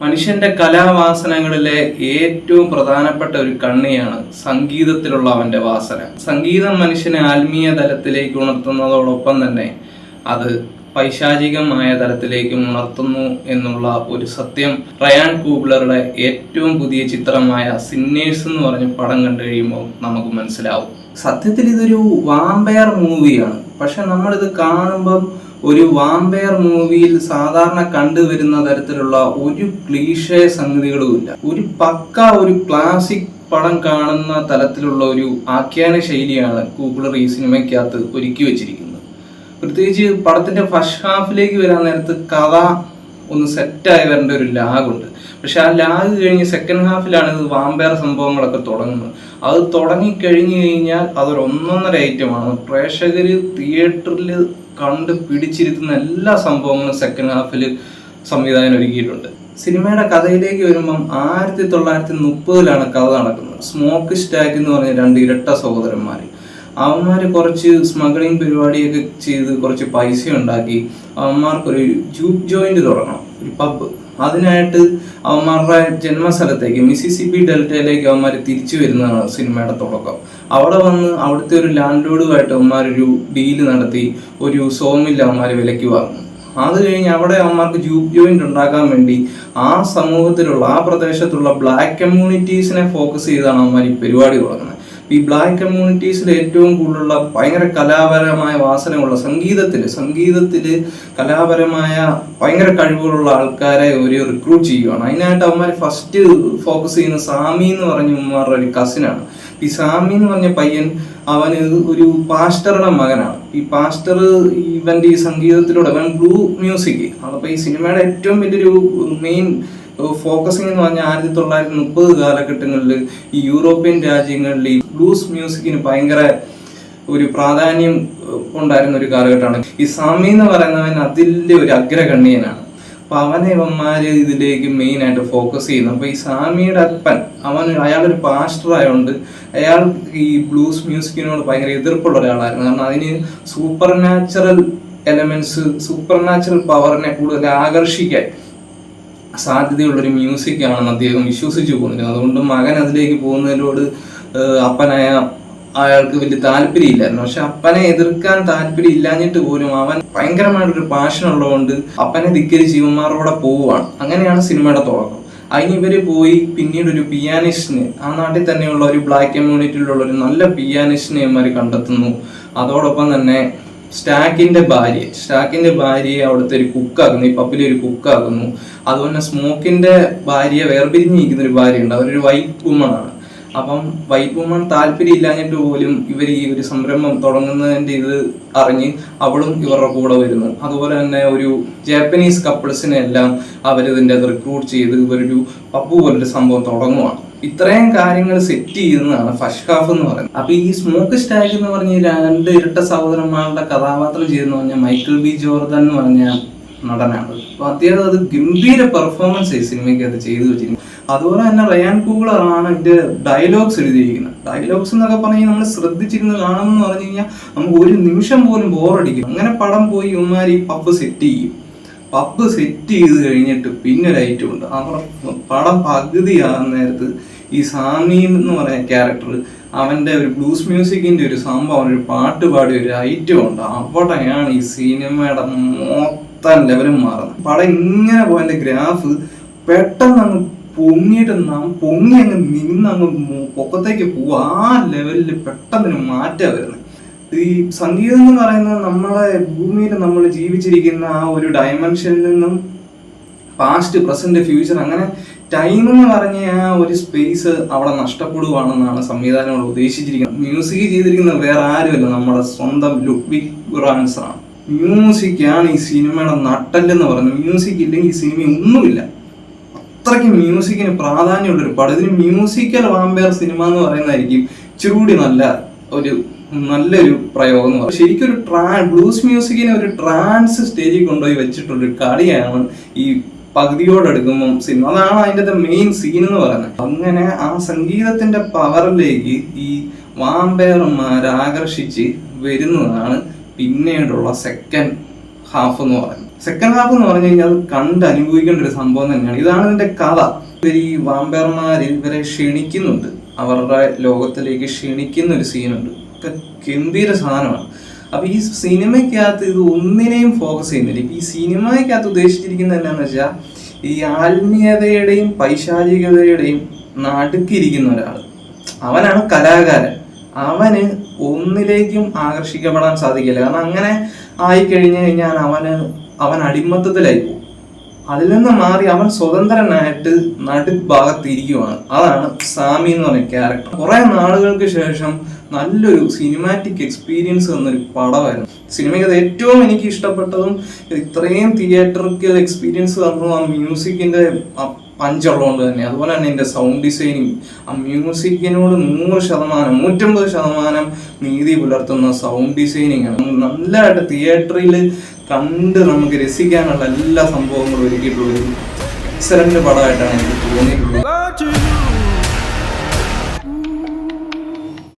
മനുഷ്യന്റെ കലാവാസനകളിലെ ഏറ്റവും പ്രധാനപ്പെട്ട ഒരു കണ്ണിയാണ് സംഗീതത്തിലുള്ള അവന്റെ വാസന. സംഗീതം മനുഷ്യനെ ആത്മീയ തലത്തിലേക്ക് ഉണർത്തുന്നതോടൊപ്പം തന്നെ അത് പൈശാചികമായ തലത്തിലേക്ക് ഉണർത്തുന്നു എന്നുള്ള ഒരു സത്യം റയാൻ കൂഗ്ലറുടെ ഏറ്റവും പുതിയ ചിത്രമായ സിന്നേഴ്സ് എന്ന് പറഞ്ഞ പടം കണ്ടു കഴിയുമ്പോൾ നമുക്ക് മനസ്സിലാവും. സത്യത്തിൽ ഇതൊരു വാമ്പയർ മൂവിയാണ്. പക്ഷെ നമ്മളിത് കാണുമ്പം ഒരു വാമ്പയർ മൂവിയിൽ സാധാരണ കണ്ടുവരുന്ന തരത്തിലുള്ള ഒരു ക്ലീഷേ സംഗതികളുമില്ല. ഒരു ക്ലാസിക് പടം കാണുന്ന തലത്തിലുള്ള ഒരു ആഖ്യാന ശൈലിയാണ് കൂഗ്ലർ ഈ സിനിമയ്ക്കകത്ത് ഒരുക്കി വെച്ചിരിക്കുന്നത്. പ്രത്യേകിച്ച് പടത്തിന്റെ ഫസ്റ്റ് ഹാഫിലേക്ക് വരാൻ നേരത്ത് കഥ ഒന്ന് സെറ്റായി വരേണ്ട ഒരു ലാഗുണ്ട്. പക്ഷെ ആ ലാഗ് കഴിഞ്ഞ് സെക്കൻഡ് ഹാഫിലാണ് ഇത് വാമ്പയർ സംഭവങ്ങളൊക്കെ തുടങ്ങുന്നത്. അത് തുടങ്ങിക്കഴിഞ്ഞു കഴിഞ്ഞാൽ അതൊരു ഒന്നൊന്നര ഐറ്റമാണ്. പ്രേക്ഷകര് തിയേറ്ററിൽ കണ്ട് പിടിച്ചിരുത്തുന്ന എല്ലാ സംഭവങ്ങളും സെക്കൻഡ് ഹാഫിൽ സംവിധാനം ഒരുക്കിയിട്ടുണ്ട്. സിനിമയുടെ കഥയിലേക്ക് വരുമ്പം 1930 കഥ നടക്കുന്നത്. സ്മോക്ക് സ്റ്റാക്ക് എന്ന് പറഞ്ഞ 2 ഇരട്ട സഹോദരന്മാർ, അവന്മാർ കുറച്ച് സ്മഗ്ലിംഗ് പരിപാടിയൊക്കെ ചെയ്ത് കുറച്ച് പൈസ ഉണ്ടാക്കി അവന്മാർക്കൊരു ജൂക്ക് ജോയിന്റ് തുടങ്ങണം, ഒരു പബ്. അതിനായിട്ട് അവന്മാരുടെ ജന്മസ്ഥലത്തേക്ക് മിസിസിപ്പി ഡെൽറ്റയിലേക്ക് അവന്മാർ തിരിച്ചു വരുന്നതാണ് സിനിമയുടെ തുടക്കം. അവിടെ വന്ന് അവിടുത്തെ ഒരു ലാൻഡ് ലോഡുമായിട്ട് അവന്മാരൊരു ഡീല് നടത്തി ഒരു സോമിൽ അവന്മാർ വിലയ്ക്ക് വാങ്ങും. അത് കഴിഞ്ഞ് അവിടെ അവന്മാർക്ക് ജൂക്ക് ജോയിന്റ് ഉണ്ടാക്കാൻ വേണ്ടി ആ സമൂഹത്തിലുള്ള ആ പ്രദേശത്തുള്ള ബ്ലാക്ക് കമ്മ്യൂണിറ്റീസിനെ ഫോക്കസ് ചെയ്താണ് അവന്മാർ ഈ പരിപാടി തുടങ്ങുന്നത്. ഈ ബ്ലാക്ക് കമ്മ്യൂണിറ്റീസിൽ ഏറ്റവും കൂടുതലുള്ള ഭയങ്കര കലാപരമായ വാസനയുള്ള സംഗീതത്തില് കലാപരമായ ഭയങ്കര കഴിവുകളുള്ള ആൾക്കാരെ ഒരു റിക്രൂട്ട് ചെയ്യുകയാണ്. അതിനായിട്ട് അവന്മാർ ഫസ്റ്റ് ഫോക്കസ് ചെയ്യുന്ന സാമി എന്ന് പറഞ്ഞ ഉമ്മാരുടെ ഒരു കസിനാണ്. ഈ സാമി എന്ന് പറഞ്ഞ പയ്യൻ അവന് ഒരു പാസ്റ്ററുടെ മകനാണ്. ഈ പാസ്റ്റർ ഇവന്റെ ഈ സംഗീതത്തിലൂടെ അവൻ ബ്ലൂ മ്യൂസിക്. അപ്പൊ ഈ സിനിമയുടെ ഏറ്റവും വലിയൊരു മെയിൻ ഫോക്കസിംഗ് എന്ന് പറഞ്ഞാൽ 1930 കാലഘട്ടങ്ങളിൽ ഈ യൂറോപ്യൻ രാജ്യങ്ങളിൽ ഈ ബ്ലൂസ് മ്യൂസിക്കിന് ഭയങ്കര ഒരു പ്രാധാന്യം ഉണ്ടായിരുന്ന ഒരു കാലഘട്ടമാണ്. ഈ സാമി എന്ന് പറയുന്നവൻ അതിലെ ഒരു അഗ്രഗണ്യനാണ്. അപ്പൊ അവനെ ഇവന്മാര് ഇതിലേക്ക് മെയിൻ ആയിട്ട് ഫോക്കസ് ചെയ്യുന്നു. അപ്പൊ ഈ സാമിയുടെ അപ്പൻ അയാളൊരു പാസ്റ്റർ ആയതുകൊണ്ട് അയാൾ ഈ ബ്ലൂസ് മ്യൂസിക്കിനോട് ഭയങ്കര എതിർപ്പുള്ള ഒരാളായിരുന്നു. കാരണം അതിന് സൂപ്പർ നാച്ചുറൽ പവറിനെ കൂടുതൽ ആകർഷിക്കാൻ സാധ്യതയുള്ളൊരു മ്യൂസിക് ആണെന്ന് അദ്ദേഹം വിശ്വസിച്ചു പോകുന്നത്. അതുകൊണ്ട് മകൻ അതിലേക്ക് പോകുന്നതിനോട് അയാൾക്ക് വലിയ താല്പര്യമില്ലായിരുന്നു. പക്ഷെ അപ്പനെ എതിർക്കാൻ താല്പര്യം ഇല്ലാഞ്ഞിട്ട് പോലും അവൻ ഭയങ്കരമായിട്ടൊരു പാഷൻ ഉള്ളതുകൊണ്ട് അപ്പനെ ധിക്കരിച്ച് ഇവന്മാരോടെ പോവുകയാണ്. അങ്ങനെയാണ് സിനിമയുടെ തുടക്കം. അതിനിവര് പോയി പിന്നീട് ഒരു പിയാനിസ്റ്റിന്, ആ നാട്ടിൽ തന്നെയുള്ള ഒരു ബ്ലാക്ക് കമ്മ്യൂണിറ്റിയിലുള്ള ഒരു നല്ല പിയാനിസ്റ്റിനെ ഇവന്മാര് കണ്ടെത്തുന്നു. അതോടൊപ്പം തന്നെ സ്റ്റാക്കിന്റെ ഭാര്യയെ അവിടുത്തെ ഒരു കുക്കാക്കുന്നു, ഈ പബ്ബിലെ ഒരു കുക്കാക്കുന്നു. അതുപോലെ സ്മോക്കിന്റെ ഭാര്യയെ വേർപിരിഞ്ഞിരിക്കുന്ന ഒരു ഭാര്യയുണ്ട്, അവരൊരു വൈറ്റ് വുമൺ ആണ്. അപ്പം വൈറ്റ് വുമൺ താല്പര്യം ഇല്ലാഞ്ഞിട്ട് പോലും ഇവർ ഈ ഒരു സംരംഭം തുടങ്ങുന്നതിന്റെ ഇത് അറിഞ്ഞ് അവളും ഇവരുടെ കൂടെ വരുന്നു. അതുപോലെ തന്നെ ഒരു ജാപ്പനീസ് കപ്പിൾസിനെ എല്ലാം അവരിതിൻ്റെ റിക്രൂട്ട് ചെയ്ത് ഇവരൊരു പബ്ബ് പോലൊരു സംഭവം തുടങ്ങുവാണ്. ഇത്രയും കാര്യങ്ങൾ സെറ്റ് ചെയ്യുന്നതാണ് ഫസ്റ്റ് ഹാഫ് എന്ന് പറയുന്നത്. അപ്പൊ ഈ സ്മോക്ക് സ്റ്റാക്ക് എന്ന് പറഞ്ഞ 2 ഇരട്ട സഹോദരന്മാരുടെ കഥാപാത്രം ചെയ്തെന്ന് പറഞ്ഞാൽ മൈക്കിൾ ബി ജോർദൻ എന്ന് പറഞ്ഞ നടനാണ്. അപ്പൊ അദ്ദേഹം അത് ഗംഭീര പെർഫോമൻസ് ഈ സിനിമയ്ക്ക് അത് ചെയ്തു വെച്ചിരിക്കുന്നത്. അതുപോലെ തന്നെ റയാൻ കൂഗ്ലർ ആണ് ഇതിന്റെ ഡയലോഗ്സ് എഴുതിയിരിക്കുന്നത്. ഡയലോഗ്സ് എന്നൊക്കെ പറഞ്ഞാൽ നമ്മൾ ശ്രദ്ധിച്ചിരുന്ന് കാണുമെന്ന് പറഞ്ഞു കഴിഞ്ഞാൽ നമുക്ക് ഒരു നിമിഷം പോലും ബോറടിക്കും. അങ്ങനെ പടം പോയി ഇവന്മാർ ഈ പബ്ബ് സെറ്റ് ചെയ്ത് കഴിഞ്ഞിട്ട് പിന്നെ ഒരു ഐറ്റം ഉണ്ട്. അവരുടെ പടം പകുതിയാകുന്ന നേരത്ത് ഈ സാമി എന്ന് പറയുന്ന ക്യാരക്ടർ അവന്റെ ഒരു ബ്ലൂസ് മ്യൂസിക്കിന്റെ ഒരു സംഭവം, ഒരു പാട്ട് പാടിയ ഒരു ഐറ്റം ഉണ്ട്. അവിടെയാണ് ഈ സിനിമയുടെ മൊത്തം ലെവലും മാറുന്നത്. പടം ഇങ്ങനെ പോയതിന്റെ ഗ്രാഫ് പെട്ടെന്ന് അങ്ങ് പൊങ്ങി അങ്ങ് നിന്നങ്ങ് പൊക്കത്തേക്ക് പോവുക. ആ ലെവലിൽ പെട്ടെന്ന് മാറ്റം വരുന്നത്. ഈ സംഗീതം എന്ന് പറയുന്നത് നമ്മളെ ഭൂമിയിൽ നമ്മൾ ജീവിച്ചിരിക്കുന്ന ആ ഒരു ഡയമെൻഷനിൽ നിന്നും പാസ്റ്റ്, പ്രസന്റ്, ഫ്യൂച്ചർ, അങ്ങനെ ടൈം എന്ന് പറഞ്ഞ ആ ഒരു സ്പേസ് അവിടെ നഷ്ടപ്പെടുവാണെന്നാണ് സംവിധാനങ്ങൾ ഉദ്ദേശിച്ചിരിക്കുന്നത്. മ്യൂസിക് ചെയ്തിരിക്കുന്നത് വേറെ ആരുമല്ല, നമ്മുടെ സ്വന്തം ലുഡ്വിഗ് ഗൊറാൻസൺ ആണ്. മ്യൂസിക്കാണ് ഈ സിനിമയുടെ നട്ടെല്ലെന്ന് പറയുന്നത്. മ്യൂസിക് ഇല്ലെങ്കിൽ ഈ സിനിമ ഒന്നുമില്ല. അത്രയ്ക്ക് മ്യൂസിക്കിന് പ്രാധാന്യമുള്ളൊരു പടം. ഇതിന് മ്യൂസിക്കൽ വാമ്പയർ സിനിമ എന്ന് പറയുന്നതായിരിക്കും ഇച്ചിരി നല്ലൊരു പ്രയോഗം എന്ന് പറയുന്നത്. ശരിക്കും ഒരു ബ്ലൂസ് മ്യൂസിക്കിനെ ഒരു ട്രാൻസ് സ്റ്റേജിൽ കൊണ്ടുപോയി വെച്ചിട്ടുള്ളൊരു കളിയാണ് ഈ പകുതിയോടെടുക്കുമ്പം സിനിമ. അതാണ് അതിൻ്റെ മെയിൻ സീൻ എന്ന് പറയുന്നത്. അങ്ങനെ ആ സംഗീതത്തിന്റെ പവറിലേക്ക് ഈ വാമ്പയർമാർ ആകർഷിച്ച് വരുന്നതാണ് പിന്നീടുള്ള സെക്കൻഡ് ഹാഫ് എന്ന് പറയുന്നത്. സെക്കൻഡ് ഹാഫ് എന്ന് പറഞ്ഞു കഴിഞ്ഞാൽ അത് കണ്ട് അനുഭവിക്കേണ്ട ഒരു സംഭവം തന്നെയാണ്. ഇതാണ് ഇതിന്റെ കഥ. ഈ വാമ്പയർമാർ ഇവരെ ക്ഷണിക്കുന്നുണ്ട്, അവരുടെ ലോകത്തിലേക്ക് ക്ഷണിക്കുന്ന ഒരു സീനുണ്ട്. ഗംഭീര സാധനമാണ്. അപ്പൊ ഈ സിനിമയ്ക്കകത്ത് ഇത് ഒന്നിനെയും ഫോക്കസ് ചെയ്യുന്നില്ല. ഈ സിനിമയ്ക്കകത്ത് ഉദ്ദേശിച്ചിരിക്കുന്നത് എന്താണെന്ന് വെച്ചാൽ ഈ ആത്മീയതയുടെയും പൈശാചികതയുടെയും നടുക്കിരിക്കുന്ന ഒരാൾ, അവനാണ് കലാകാരൻ. അവന് ഒന്നിലേക്കും ആകർഷിക്കപ്പെടാൻ സാധിക്കില്ല. കാരണം അങ്ങനെ ആയിക്കഴിഞ്ഞു കഴിഞ്ഞാൽ അവൻ അടിമത്തത്തിലായി പോകും. അതിൽ നിന്ന് മാറി അവൻ സ്വതന്ത്രനായിട്ട് നടുഭാഗത്തിരിക്കുവാണ്. അതാണ് സാമി എന്ന് പറയുന്ന ക്യാരക്ടർ. കുറെ നാളുകൾക്ക് ശേഷം നല്ലൊരു സിനിമാറ്റിക് എക്സ്പീരിയൻസ് തന്നൊരു പടമായിരുന്നു. സിനിമയ്ക്ക് ഏറ്റവും എനിക്ക് ഇഷ്ടപ്പെട്ടതും ഇത്രയും തിയേറ്ററിക്കൽ എക്സ്പീരിയൻസ് തന്നു ആ മ്യൂസിക്കിന്റെ പഞ്ചുള്ളതുകൊണ്ട് തന്നെ. അതുപോലെ തന്നെ എൻ്റെ സൗണ്ട് ഡിസൈനിങ്, ആ മ്യൂസിക്കിനോട് 100%, 150% നീതി പുലർത്തുന്ന സൗണ്ട് ഡിസൈനിങ് ആണ്. നല്ലതായിട്ട് തിയേറ്ററിൽ കണ്ട് നമുക്ക് രസിക്കാനുള്ള എല്ലാ സംഭവങ്ങളും ഒരുക്കിയിട്ടുള്ള ഒരു എക്സലന്റ് പടമായിട്ടാണ് എനിക്ക് തോന്നിയിട്ടുള്ളത്.